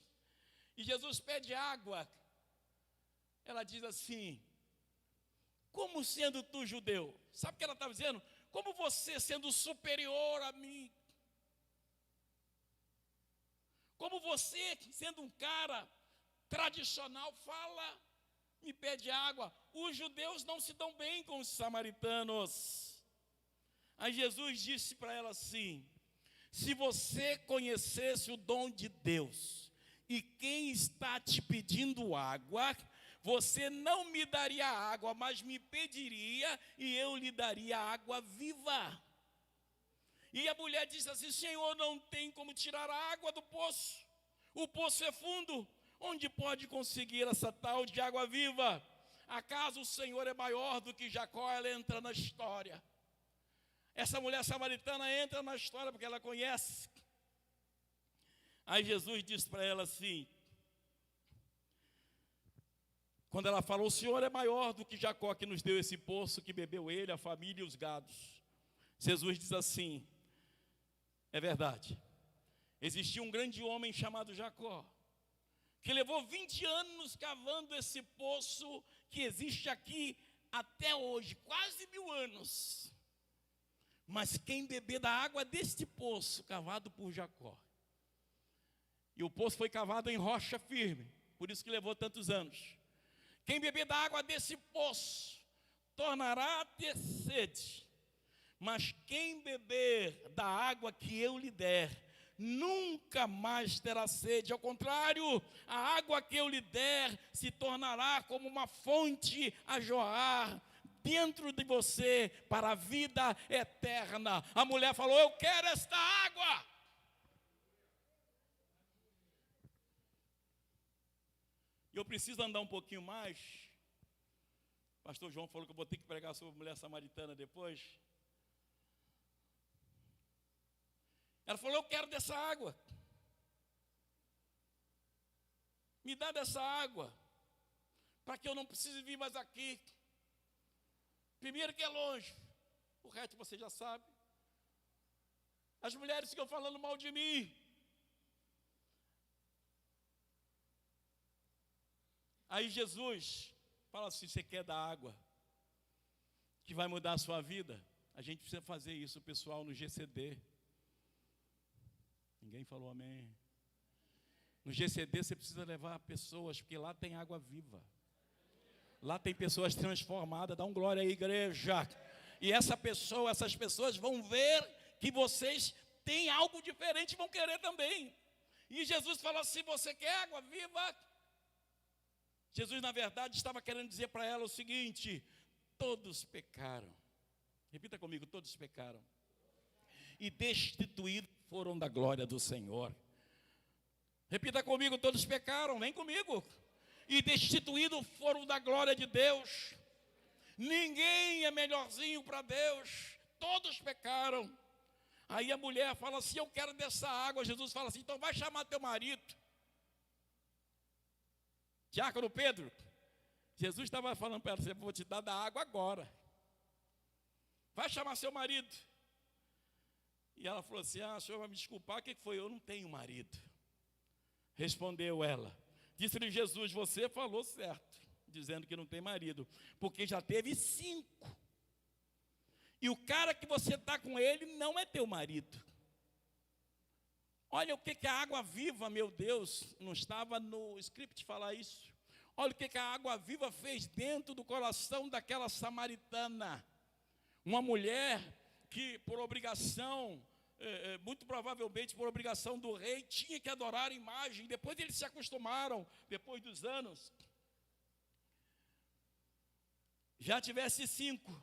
e Jesus pede água, ela diz assim: como sendo tu judeu? Sabe o que ela estava dizendo? Como você sendo superior a mim? Como você sendo um cara tradicional me pede água? Os judeus não se dão bem com os samaritanos. Aí Jesus disse para ela assim: se você conhecesse o dom de Deus e quem está te pedindo água, você não me daria água, mas me pediria e eu lhe daria água viva. E a mulher disse assim: Senhor, não tem como tirar a água do poço. O poço é fundo. Onde pode conseguir essa tal de água viva? Acaso o Senhor é maior do que Jacó? Ela entra na história. Essa mulher samaritana entra na história porque ela conhece. Aí Jesus disse para ela assim, quando ela falou: o Senhor é maior do que Jacó, que nos deu esse poço, que bebeu ele, a família e os gados. Jesus diz assim: é verdade. Existia um grande homem chamado Jacó, que levou 20 anos cavando esse poço que existe aqui até hoje, quase 1000 anos. Mas quem beber da água deste poço, cavado por Jacó, e o poço foi cavado em rocha firme, por isso que levou tantos anos. Quem beber da água desse poço, tornará a ter sede. Mas quem beber da água que eu lhe der, nunca mais terá sede. Ao contrário, a água que eu lhe der se tornará como uma fonte a jorrar dentro de você para a vida eterna. A mulher falou: eu quero esta água. Eu preciso andar um pouquinho mais. O pastor João falou que eu vou ter que pregar sobre a mulher samaritana depois. Ela falou: eu quero dessa água. Me dá dessa água, para que eu não precise vir mais aqui. Primeiro que é longe, o resto você já sabe. As mulheres ficam falando mal de mim. Aí Jesus fala assim: você quer da água que vai mudar a sua vida? A gente precisa fazer isso, pessoal, no GCD. Ninguém falou amém. No GCD você precisa levar pessoas, porque lá tem água viva. Lá tem pessoas transformadas. Dá um glória aí, igreja. E essas pessoas vão ver que vocês têm algo diferente, vão querer também. E Jesus fala assim: você quer água viva? Jesus, na verdade, estava querendo dizer para ela o seguinte: todos pecaram. Repita comigo: todos pecaram. E destituídos foram da glória do Senhor. Repita comigo: todos pecaram, vem comigo. E destituídos foram da glória de Deus. Ninguém é melhorzinho para Deus. Todos pecaram. Aí a mulher fala assim: eu quero dessa água. Jesus fala assim: então vai chamar teu marido. Diácono Pedro, Jesus estava falando para ela: eu vou te dar da água agora. Vai chamar seu marido. E ela falou assim: o senhor vai me desculpar, o que foi? Eu não tenho marido. Respondeu ela. Disse-lhe Jesus: você falou certo, dizendo que não tem marido, porque já teve 5. E o cara que você está com ele não é teu marido. Olha o que a água viva, meu Deus, não estava no script falar isso. Olha o que a água viva fez dentro do coração daquela samaritana. Uma mulher que por obrigação, muito provavelmente por obrigação do rei, tinha que adorar a imagem. Depois eles se acostumaram, depois dos anos. Já tivesse 5,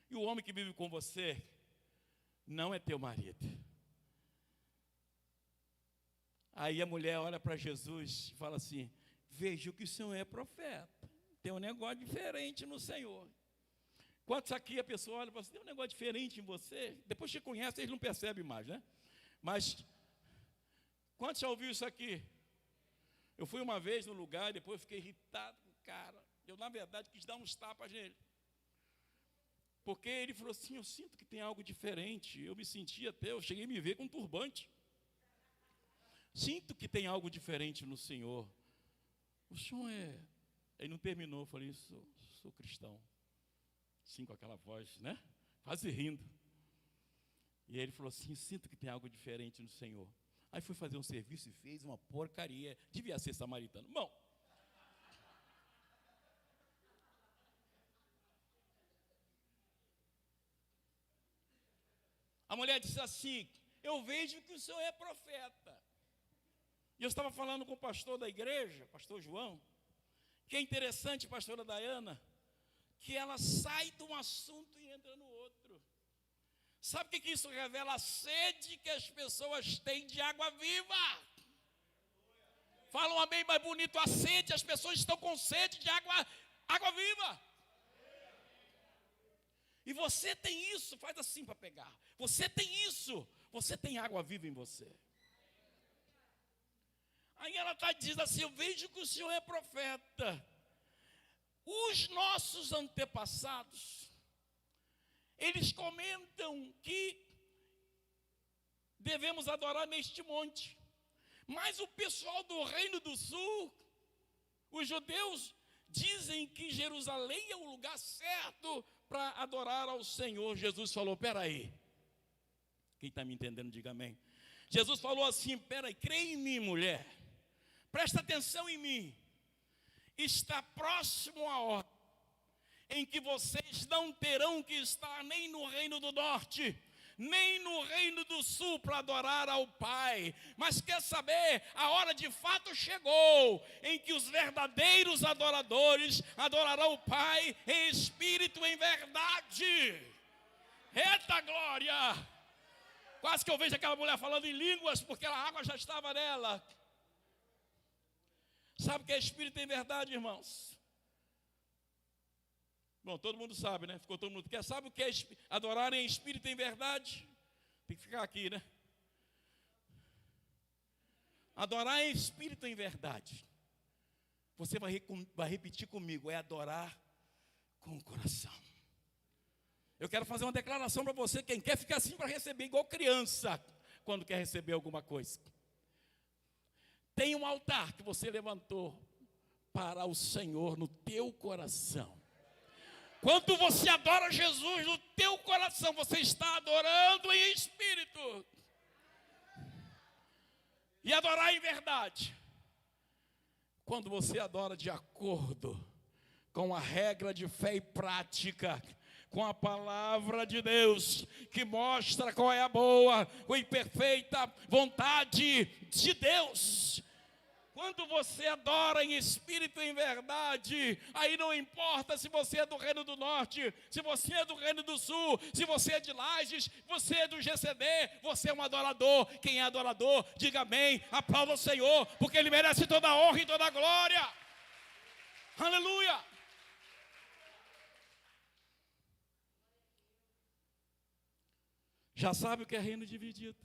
e o homem que vive com você não é teu marido. Aí a mulher olha para Jesus e fala assim: vejo que o Senhor é profeta, tem um negócio diferente no Senhor. Quantos aqui a pessoa olha e fala assim: tem um negócio diferente em você? Depois que conhece, eles não percebem mais, né? Mas, quantos já ouviram isso aqui? Eu fui uma vez no lugar e depois eu fiquei irritado com o cara. Eu, na verdade, quis dar uns tapas nele. Porque ele falou assim: eu sinto que tem algo diferente. Eu me senti até, eu cheguei a me ver com um turbante. Sinto que tem algo diferente no Senhor. O Senhor é... Ele não terminou, eu falei: sou cristão. Sim, com aquela voz, né? Quase rindo. E aí ele falou assim: sinto que tem algo diferente no Senhor. Aí fui fazer um serviço e fez uma porcaria. Devia ser samaritano. Bom, A mulher disse assim: eu vejo que o senhor é profeta. E eu estava falando com o pastor da igreja, pastor João, que é interessante, pastora Dayana, que ela sai de um assunto e entra no outro. Sabe o que isso revela? A sede que as pessoas têm de água viva. Fala um amém mais bonito, a sede, as pessoas estão com sede de água viva. E você tem isso, faz assim para pegar. Você tem isso, você tem água viva em você. Aí ela está dizendo assim: eu vejo que o senhor é profeta. Os nossos antepassados, eles comentam que devemos adorar neste monte. Mas o pessoal do Reino do Sul, os judeus, dizem que Jerusalém é o lugar certo para adorar ao Senhor. Jesus falou: peraí. Quem está me entendendo, diga amém. Jesus falou assim: peraí, creia em mim, mulher. Presta atenção em mim. Está próximo a hora em que vocês não terão que estar nem no Reino do Norte, nem no Reino do Sul para adorar ao Pai. Mas quer saber? A hora de fato chegou, em que os verdadeiros adoradores adorarão o Pai em espírito e em verdade. Eita glória! Quase que eu vejo aquela mulher falando em línguas, porque a água já estava nela. Sabe o que é espírito em verdade, irmãos? Bom, todo mundo sabe, né? Ficou todo mundo. Sabe o que é adorar em espírito em verdade? Tem que ficar aqui, né? Adorar em espírito em verdade. Você vai repetir comigo: é adorar com o coração. Eu quero fazer uma declaração para você, quem quer ficar assim para receber, igual criança, quando quer receber alguma coisa. Tem um altar que você levantou para o Senhor no teu coração. Quando você adora Jesus no teu coração, você está adorando em espírito. E adorar em verdade. Quando você adora de acordo com a regra de fé e prática, com a palavra de Deus, que mostra qual é a boa e perfeita vontade de Deus. Quando você adora em espírito e em verdade, aí não importa se você é do Reino do Norte, se você é do Reino do Sul, se você é de Lages, você é do GCD, você é um adorador. Quem é adorador, diga amém, aplauda o Senhor, porque Ele merece toda a honra e toda a glória. Aleluia! Já sabe o que é reino dividido?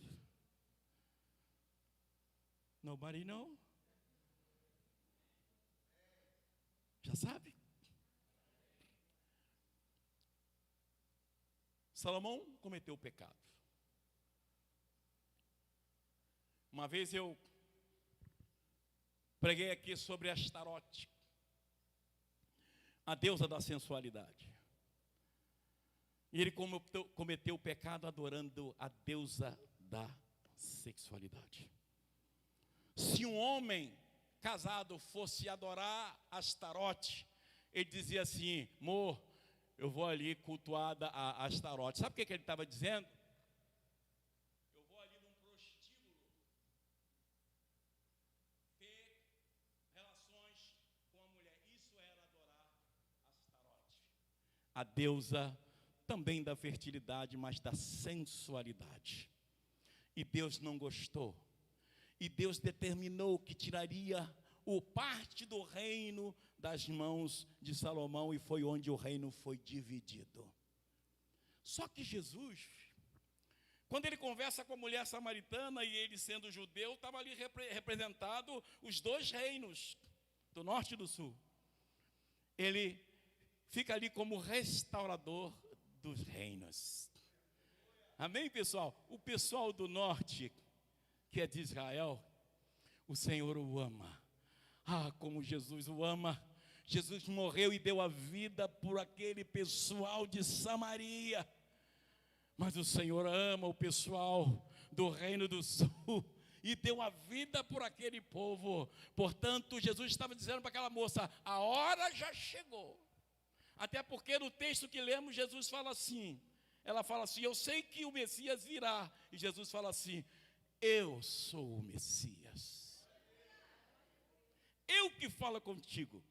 Nobody know? Já sabe? Salomão cometeu o pecado. Uma vez eu preguei aqui sobre Astarote, a deusa da sensualidade. E ele cometeu o pecado adorando a deusa da sexualidade. Se um homem casado fosse adorar Astarote, ele dizia assim: amor, eu vou ali cultuar a Astarote. Sabe o que ele estava dizendo? Eu vou ali num prostíbulo ter relações com a mulher. Isso era adorar Astarote, a deusa também da fertilidade, mas da sensualidade. E Deus não gostou. E Deus determinou que tiraria o parte do reino das mãos de Salomão, e foi onde o reino foi dividido. Só que Jesus, quando ele conversa com a mulher samaritana, e ele sendo judeu, estava ali representado os dois reinos, do norte e do sul. Ele fica ali como restaurador dos reinos. Amém, pessoal? O pessoal do norte, que é de Israel, o Senhor o ama. Ah, como Jesus o ama. Jesus morreu e deu a vida por aquele pessoal de Samaria. Mas o Senhor ama o pessoal do Reino do Sul e deu a vida por aquele povo. Portanto, Jesus estava dizendo para aquela moça: a hora já chegou. Até porque no texto que lemos, Jesus fala assim: ela fala assim: eu sei que o Messias virá. E Jesus fala assim: eu sou o Messias. Eu que falo contigo.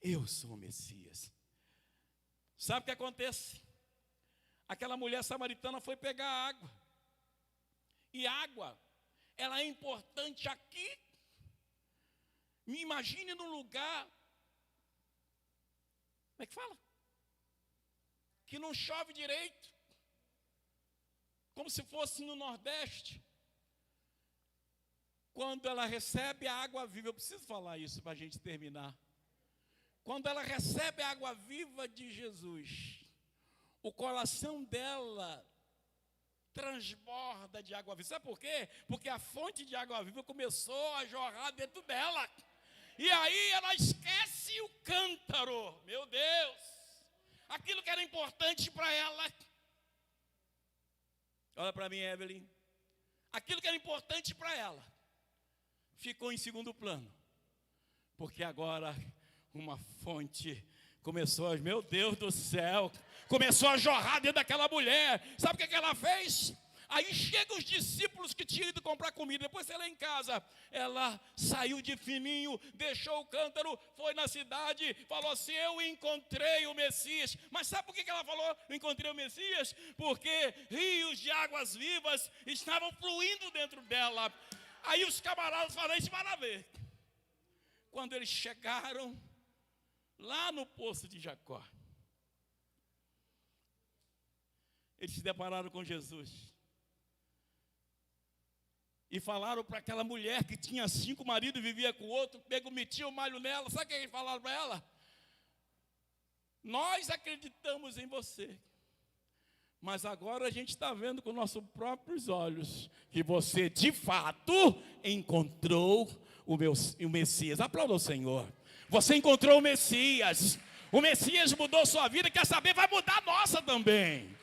Eu sou o Messias. Sabe o que acontece? Aquela mulher samaritana foi pegar água. E água, ela é importante aqui. Me imagine num lugar, como é que fala? Que não chove direito. Como se fosse no Nordeste. Quando ela recebe a água viva, eu preciso falar isso para a gente terminar. Quando ela recebe a água viva de Jesus, o coração dela transborda de água viva. Sabe por quê? Porque a fonte de água viva começou a jorrar dentro dela. E aí ela esquece o cântaro. Meu Deus! Aquilo que era importante para ela. Olha para mim, Evelyn. Aquilo que era importante para ela ficou em segundo plano. Porque agora uma fonte começou, meu Deus do céu, começou a jorrar dentro daquela mulher. Sabe o que ela fez? Aí chegam os discípulos que tinham ido comprar comida. Depois ela em casa, ela saiu de fininho, deixou o cântaro, foi na cidade, falou assim: eu encontrei o Messias. Mas sabe por que ela falou: eu encontrei o Messias? Porque rios de águas vivas estavam fluindo dentro dela. Aí os camaradas falaram: isso para ver. Quando eles chegaram lá no poço de Jacó, eles se depararam com Jesus. E falaram para aquela mulher que tinha 5 maridos e vivia com o outro, metia o malho nela. Sabe o que eles falaram para ela? Nós acreditamos em você, mas agora a gente está vendo com nossos próprios olhos que você de fato encontrou o Messias. Aplauda o Senhor. Você encontrou o Messias. O Messias mudou sua vida, quer saber? Vai mudar a nossa também.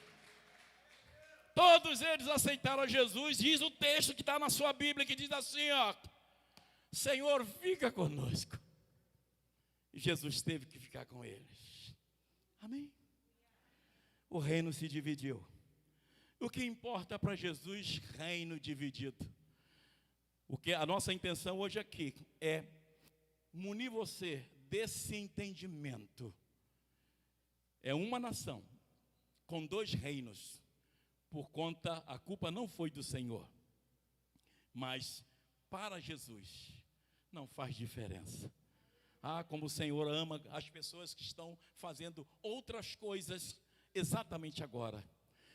Todos eles aceitaram a Jesus. Diz o texto que está na sua Bíblia, que diz assim, ó: Senhor, fica conosco. E Jesus teve que ficar com eles. Amém? O reino se dividiu. O que importa para Jesus? Reino dividido. O que a nossa intenção hoje aqui é munir você desse entendimento. É uma nação com 2 reinos. Por conta, a culpa não foi do Senhor, mas para Jesus não faz diferença. Ah, como o Senhor ama as pessoas que estão fazendo outras coisas exatamente agora.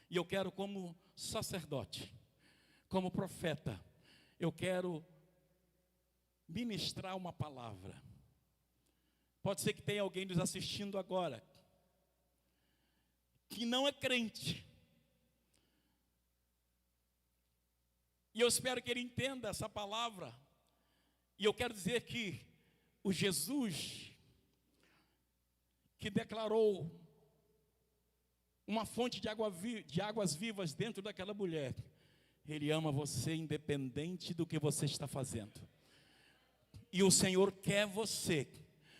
E eu quero, como sacerdote, como profeta, eu quero ministrar uma palavra. Pode ser que tenha alguém nos assistindo agora que não é crente. E eu espero que ele entenda essa palavra. E eu quero dizer que o Jesus que declarou uma fonte de águas vivas dentro daquela mulher, ele ama você independente do que você está fazendo. E o Senhor quer você.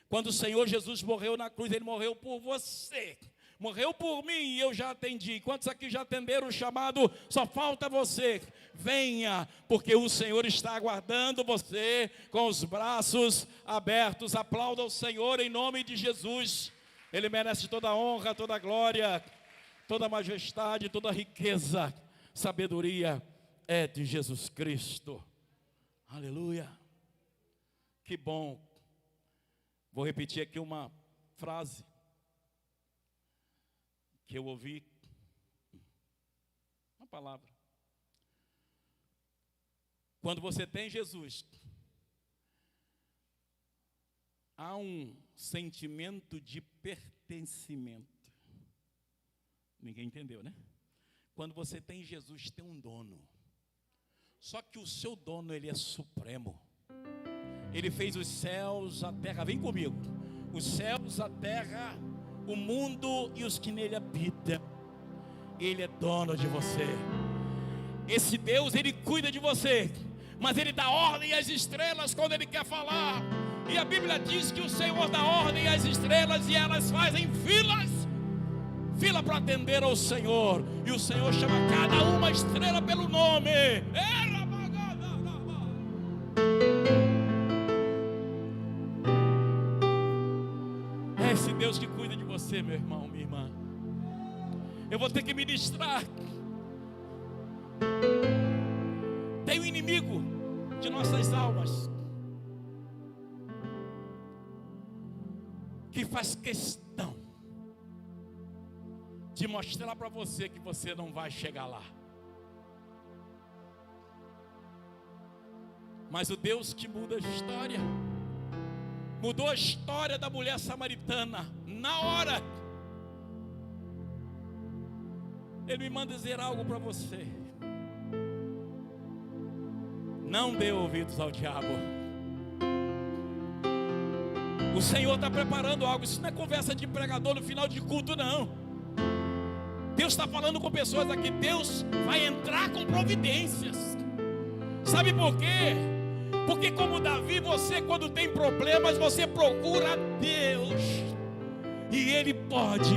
Quando o Senhor Jesus morreu na cruz, ele morreu por você. Morreu por mim e eu já atendi. Quantos aqui já atenderam o chamado? Só falta você. Venha, porque o Senhor está aguardando você com os braços abertos. Aplauda o Senhor em nome de Jesus. Ele merece toda a honra, toda a glória, toda a majestade, toda a riqueza. Sabedoria é de Jesus Cristo. Aleluia. Que bom. Vou repetir aqui uma frase que eu ouvi, uma palavra. Quando você tem Jesus, há um sentimento de pertencimento. Ninguém entendeu, né? Quando você tem Jesus, tem um dono. Só que o seu dono, ele é supremo. Ele fez os céus, a terra, vem comigo. Os céus, a terra, o mundo e os que nele habitam. Ele é dono de você. Esse Deus, ele cuida de você, mas ele dá ordem às estrelas quando ele quer falar. E a Bíblia diz que o Senhor dá ordem às estrelas e elas fazem filas. fila para atender ao Senhor. E o Senhor chama cada uma estrela pelo nome. É esse Deus que cuida de você, meu irmão, minha irmã. Eu vou ter que ministrar. Tem um inimigo de nossas almas que faz questão de mostrar para você que você não vai chegar lá. Mas o Deus que muda a história, mudou a história da mulher samaritana na hora. Ele me manda dizer algo para você. Não dê ouvidos ao diabo. O Senhor está preparando algo. Isso não é conversa de pregador no final de culto, não. Deus está falando com pessoas aqui. Deus vai entrar com providências. Sabe por quê? Porque como Davi, você quando tem problemas, você procura Deus. E Ele pode,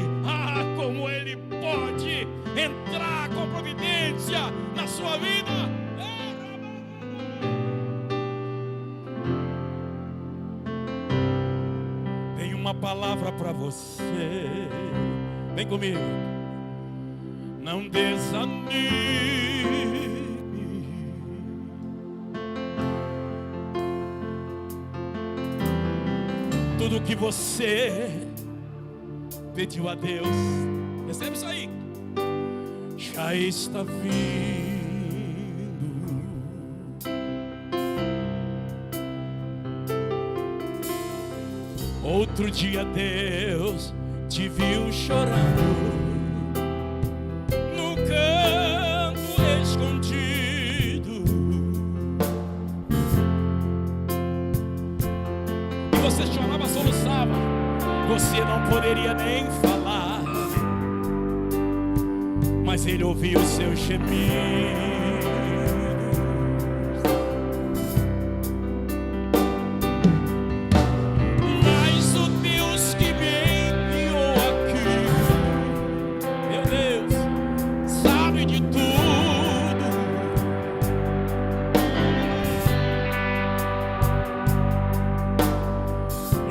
como Ele pode entrar com providência na sua vida. Tem uma palavra para você. Vem comigo. Não desanime. Tudo que você pediu a Deus, recebe isso aí, já está vindo. Outro dia Deus te viu chorando no canto escondido, e você chorava, soluçava, você não poderia nem falar, mas Ele ouviu o seu gemido. Mas o Deus que me enviou aqui, meu Deus, sabe de tudo.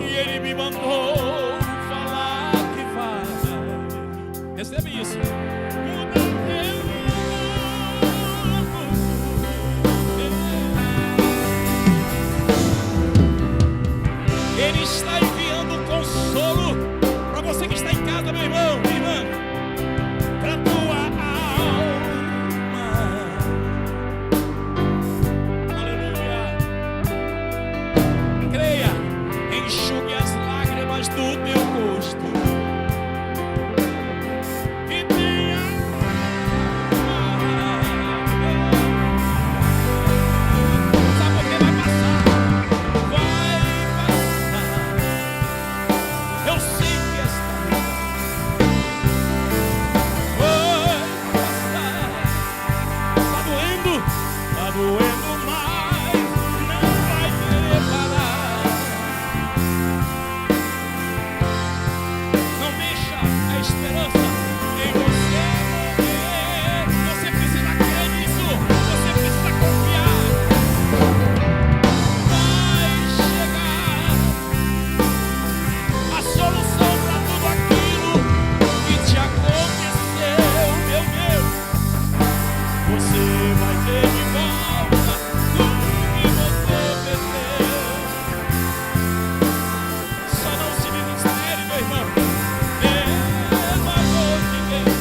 E Ele me mandou falar que vai. Recebe isso. Ele está enviando consolo para você que está em casa, meu irmão, minha irmã, para a tua alma. Aleluia. Creia, enxugue as lágrimas do teu rosto e tenha sabe por que vai passar? Eu sei que esta luta vai passar. Tá doendo, mas não vai querer parar. Não deixa a esperança em você morrer. Você precisa crer nisso. Você precisa confiar. Vai chegar a solução para tudo aquilo que te aconteceu, meu Deus. Você vai ter de volta tudo que você perdeu. Só não se desespere, meu irmão. Pelo amor de Deus.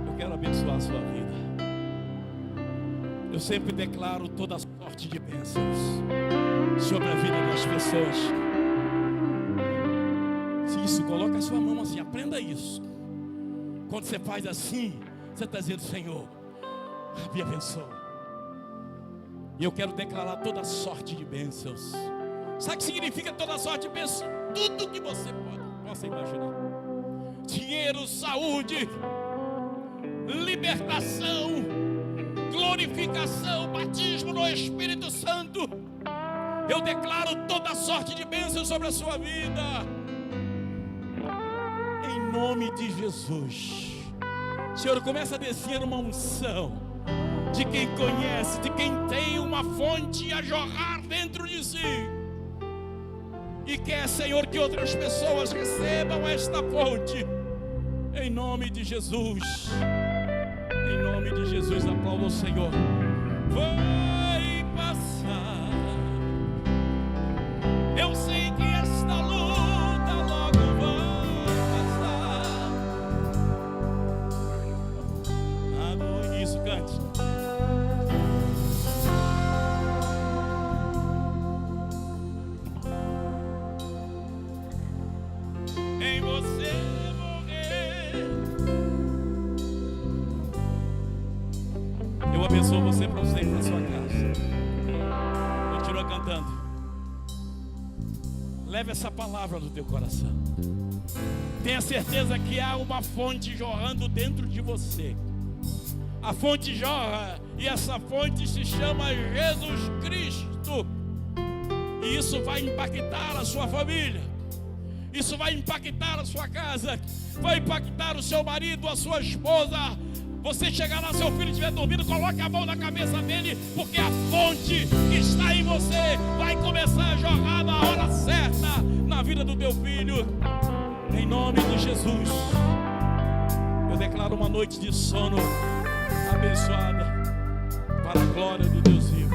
Eu quero abençoar a sua vida. Eu sempre declaro toda sorte de bênçãos sobre a vida das pessoas. Isso, coloca a sua mão assim, aprenda isso. Quando você faz assim, você está dizendo: Senhor, me abençoa. E eu quero declarar toda sorte de bênçãos. Sabe o que significa toda sorte de bênçãos? Tudo que você possa imaginar: dinheiro, saúde, libertação, glorificação, batismo no Espírito Santo. Eu declaro toda sorte de bênçãos sobre a sua vida, em nome de Jesus. Senhor, começa a descer uma unção de quem conhece, de quem tem uma fonte a jorrar dentro de si, e quer, Senhor, que outras pessoas recebam esta fonte, em nome de Jesus. Em nome de Jesus, aplauda o Senhor. Vai passar. Eu sei que esta luta logo vai passar. Ah, isso, cante. Em você morrer. Eu abençoo você para você ir para sua casa. Continua cantando. Leve essa palavra no teu coração. Tenha certeza que há uma fonte jorrando dentro de você. A fonte jorra, e essa fonte se chama Jesus Cristo. E isso vai impactar a sua família. Isso vai impactar a sua casa. Vai impactar o seu marido, a sua esposa. Você chegar lá, seu filho estiver dormindo, coloque a mão na cabeça dele, porque a fonte que está em você vai começar a jorrar na hora certa na vida do teu filho, em nome de Jesus. Eu declaro uma noite de sono abençoada para a glória do Deus vivo.